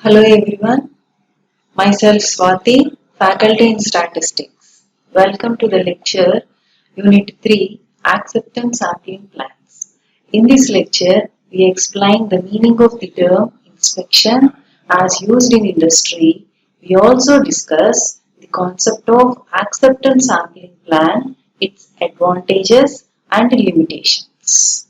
Hello everyone, myself Swati, Faculty in Statistics. Welcome to the lecture Unit 3 Acceptance Sampling Plans. In this lecture, we explain the meaning of the term inspection as used in industry. We also discuss the concept of acceptance sampling plan, its advantages and limitations.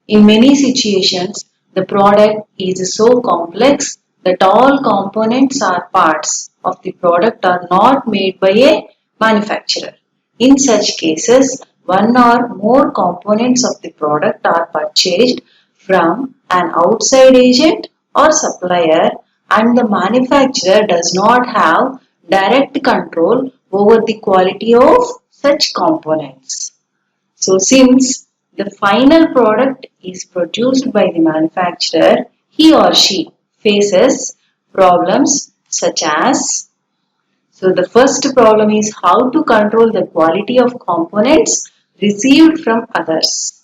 In many situations, the product is so complex that all components or parts of the product are not made by a manufacturer. In such cases, one or more components of the product are purchased from an outside agent or supplier, and the manufacturer does not have direct control over the quality of such components. So since the final product is produced by the manufacturer, he or she faces problems such as, so the first problem is how to control the quality of components received from others.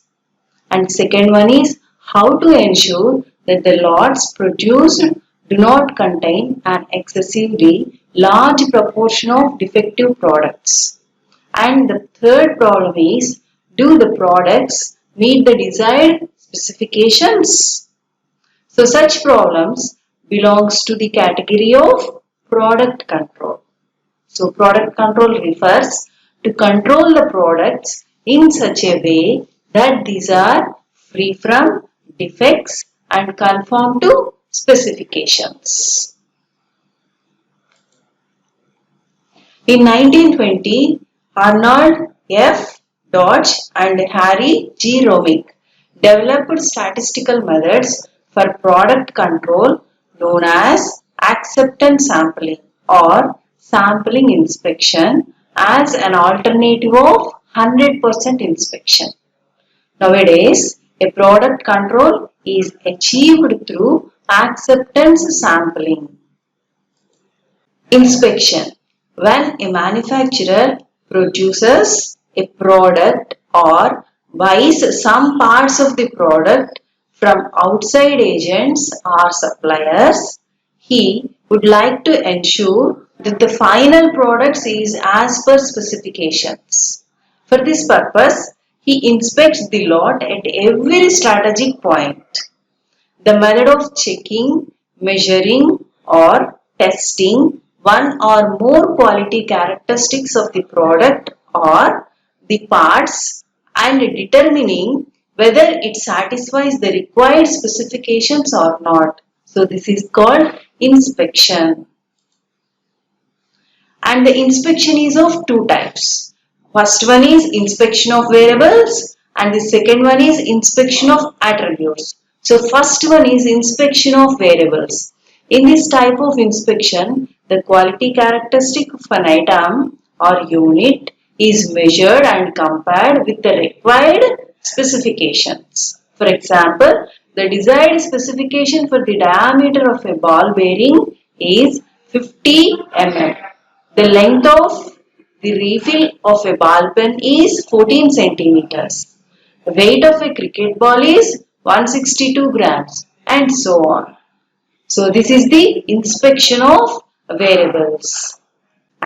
And second one is how to ensure that the lots produced do not contain an excessively large proportion of defective products. And the third problem is, do the products meet the desired specifications? So such problems belongs to the category of product control. So product control refers to control the products in such a way that these are free from defects and conform to specifications. In 1920, Arnold F. Dodge and Harry G. Romick developed statistical methods for product control known as acceptance sampling or sampling inspection as an alternative of 100% inspection. Nowadays, a product control is achieved through acceptance sampling. Inspection. When a manufacturer produces a product or buys some parts of the product from outside agents or suppliers, he would like to ensure that the final product is as per specifications. For this purpose, he inspects the lot at every strategic point. The method of checking, measuring or testing one or more quality characteristics of the product or the parts and determining whether it satisfies the required specifications or not. So this is called inspection. And the inspection is of two types. First one is inspection of variables and the second one is inspection of attributes. So first one is inspection of variables. In this type of inspection, the quality characteristic of an item or unit is measured and compared with the required specifications. For example, the desired specification for the diameter of a ball bearing is 50 mm. The length of the refill of a ball pen is 14 centimeters. The weight of a cricket ball is 162 grams and so on. So this is the inspection of variables.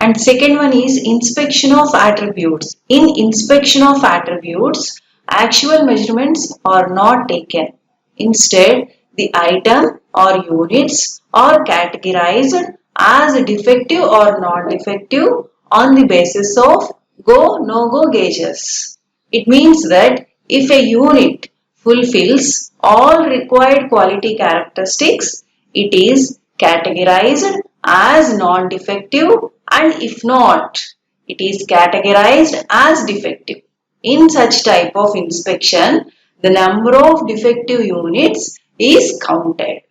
And second one is inspection of attributes. In inspection of attributes, actual measurements are not taken. Instead, the item or units are categorized as defective or non-defective on the basis of go-no-go gauges. It means that if a unit fulfills all required quality characteristics, it is categorized as non-defective, and if not, it is categorized as defective. In such type of inspection, the number of defective units is counted.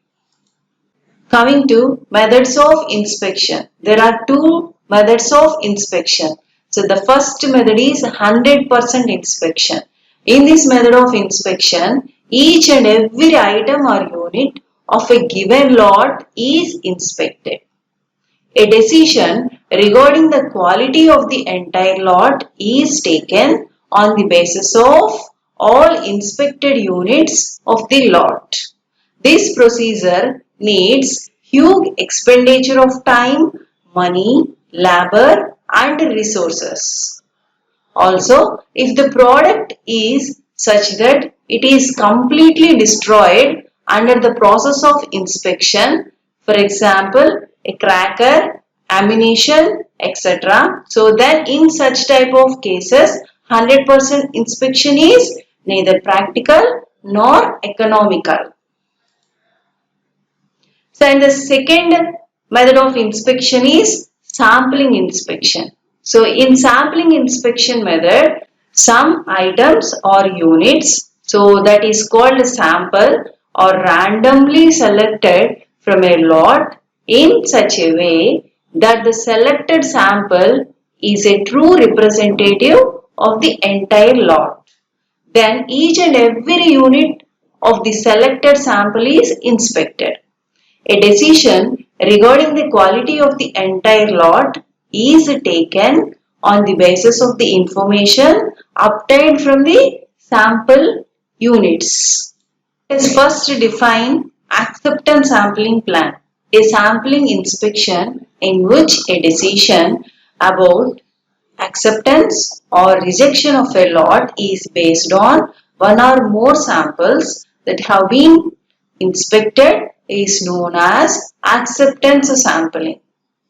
Coming to methods of inspection. There are two methods of inspection. So the first method is 100% inspection. In this method of inspection, each and every item or unit of a given lot is inspected. A decision regarding the quality of the entire lot is taken on the basis of all inspected units of the lot. This procedure needs huge expenditure of time, money, labor and resources. Also, if the product is such that it is completely destroyed under the process of inspection, for example, a cracker, ammunition, etc. So then in such type of cases, 100% inspection is neither practical nor economical. So, and the second method of inspection is sampling inspection. So, in sampling inspection method, some items or units, so that is called a sample, are randomly selected from a lot in such a way that the selected sample is a true representative of the entire lot. Then each and every unit of the selected sample is inspected. A decision regarding the quality of the entire lot is taken on the basis of the information obtained from the sample units. Let's first define acceptance sampling plan. A sampling inspection in which a decision about acceptance or rejection of a lot is based on one or more samples that have been inspected is known as acceptance sampling.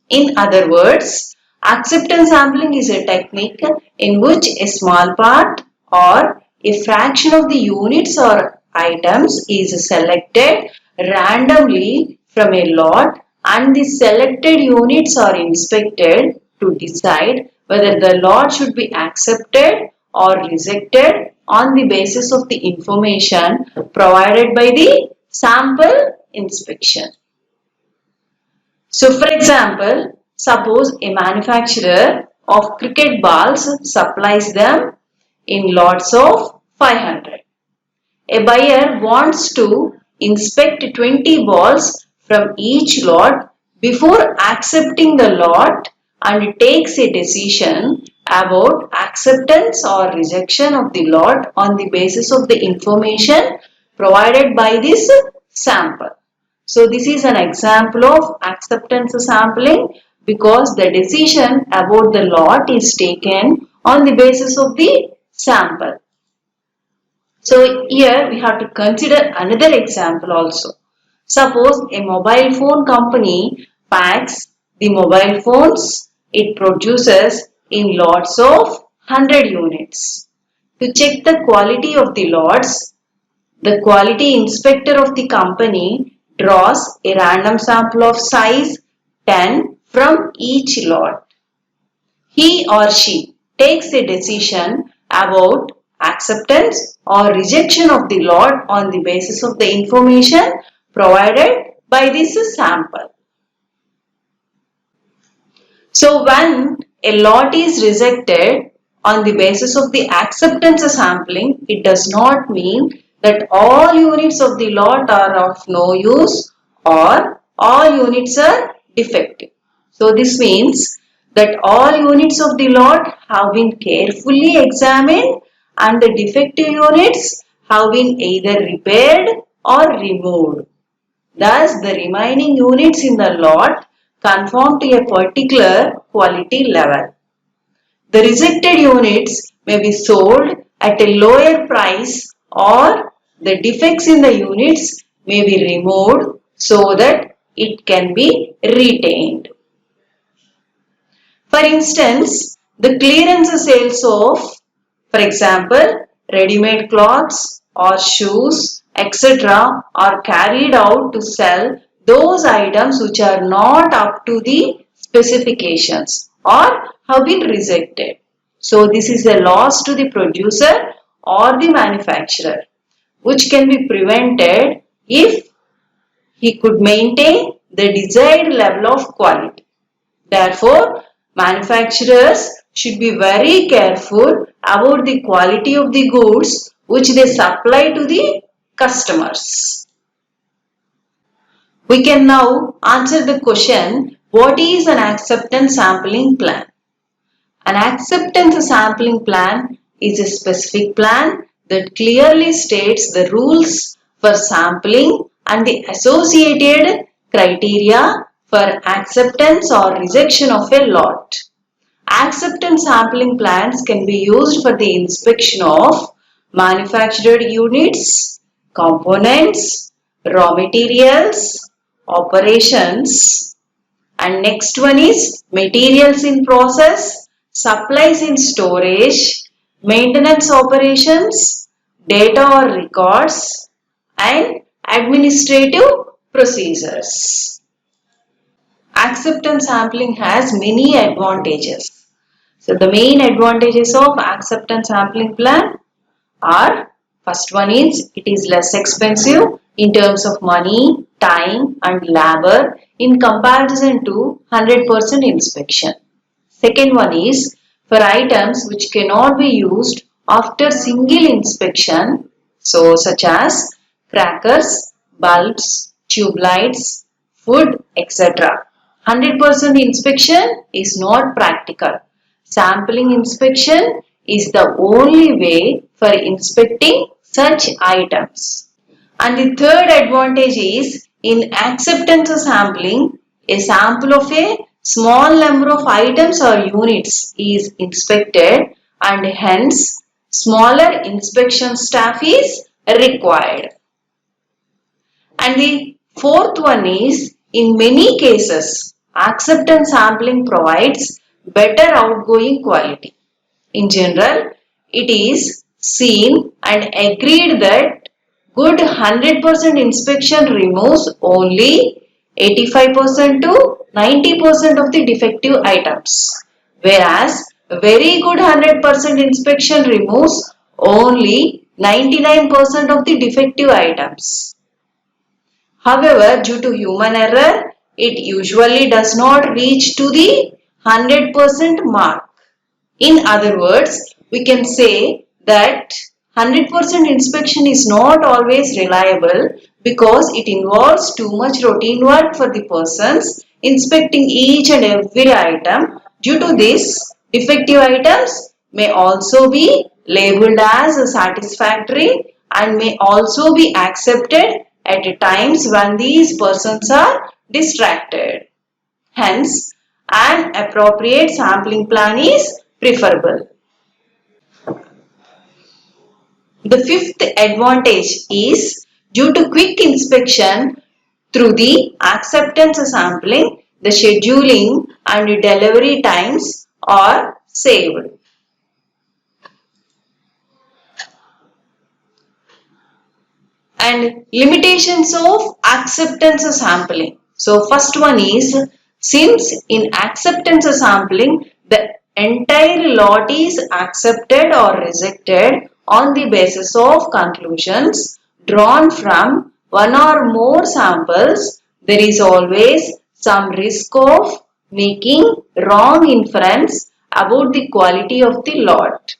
In other words, acceptance sampling is a technique in which a small part or a fraction of the units or items is selected randomly from a lot and the selected units are inspected to decide whether the lot should be accepted or rejected on the basis of the information provided by the sample inspection. So, for example, suppose a manufacturer of cricket balls supplies them in lots of 500. A buyer wants to inspect 20 balls from each lot before accepting the lot and takes a decision about acceptance or rejection of the lot on the basis of the information provided by this sample. So this is an example of acceptance sampling because the decision about the lot is taken on the basis of the sample. So here we have to consider another example also. Suppose a mobile phone company packs the mobile phones it produces in lots of 100 units. To check the quality of the lots, the quality inspector of the company draws a random sample of size 10 from each lot. He or she takes a decision about acceptance or rejection of the lot on the basis of the information provided by this sample. So when a lot is rejected on the basis of the acceptance sampling, it does not mean that all units of the lot are of no use or all units are defective. So this means that all units of the lot have been carefully examined and the defective units have been either repaired or removed. Thus, the remaining units in the lot conform to a particular quality level. The rejected units may be sold at a lower price or the defects in the units may be removed so that it can be retained. For instance, the clearance sales of, for example, ready-made clothes or shoes, etc. are carried out to sell those items which are not up to the specifications or have been rejected. So this is a loss to the producer or the manufacturer which can be prevented if he could maintain the desired level of quality. Therefore, manufacturers should be very careful about the quality of the goods which they supply to the customers. We can now answer the question, what is an acceptance sampling plan? An acceptance sampling plan is a specific plan that clearly states the rules for sampling and the associated criteria for acceptance or rejection of a lot. Acceptance sampling plans can be used for the inspection of manufactured units, components, raw materials, operations, and next one is materials in process, supplies in storage, maintenance operations, data or records, and administrative procedures. Acceptance sampling has many advantages. So the main advantages of acceptance sampling plan are, first one is it is less expensive in terms of money, time and labor in comparison to 100% inspection. Second one is for items which cannot be used after single inspection, so such as crackers, bulbs, tube lights, food, etc. 100% inspection is not practical. Sampling inspection is the only way for inspecting such items. And the third advantage is in acceptance sampling, a sample of a small number of items or units is inspected and hence smaller inspection staff is required. And the fourth one is in many cases acceptance sampling provides better outgoing quality. In general, it is seen and agreed that good 100% inspection removes only 85% to 90% of the defective items, whereas very good 100% inspection removes only 99% of the defective items. However, due to human error, it usually does not reach to the 100% mark. In other words, we can say that 100% inspection is not always reliable because it involves too much routine work for the persons inspecting each and every item. Due to this, defective items may also be labeled as satisfactory and may also be accepted at times when these persons are distracted. Hence, an appropriate sampling plan is preferable. The fifth advantage is due to quick inspection through the acceptance sampling, the scheduling and delivery times are saved. And limitations of acceptance sampling. So first one is, since in acceptance sampling the entire lot is accepted or rejected on the basis of conclusions drawn from one or more samples, there is always some risk of making wrong inference about the quality of the lot.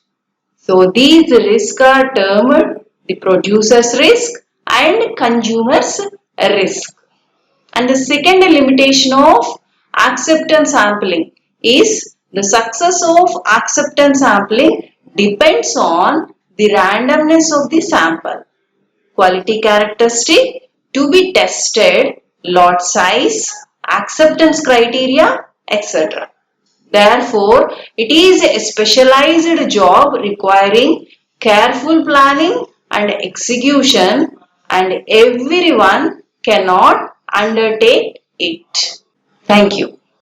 So these risks are termed the producer's risk and consumer's risk. And the second limitation of acceptance sampling is the success of acceptance sampling depends on the randomness of the sample, quality characteristic to be tested, lot size, acceptance criteria, etc. Therefore, it is a specialized job requiring careful planning and execution, and everyone cannot undertake it. Thank you.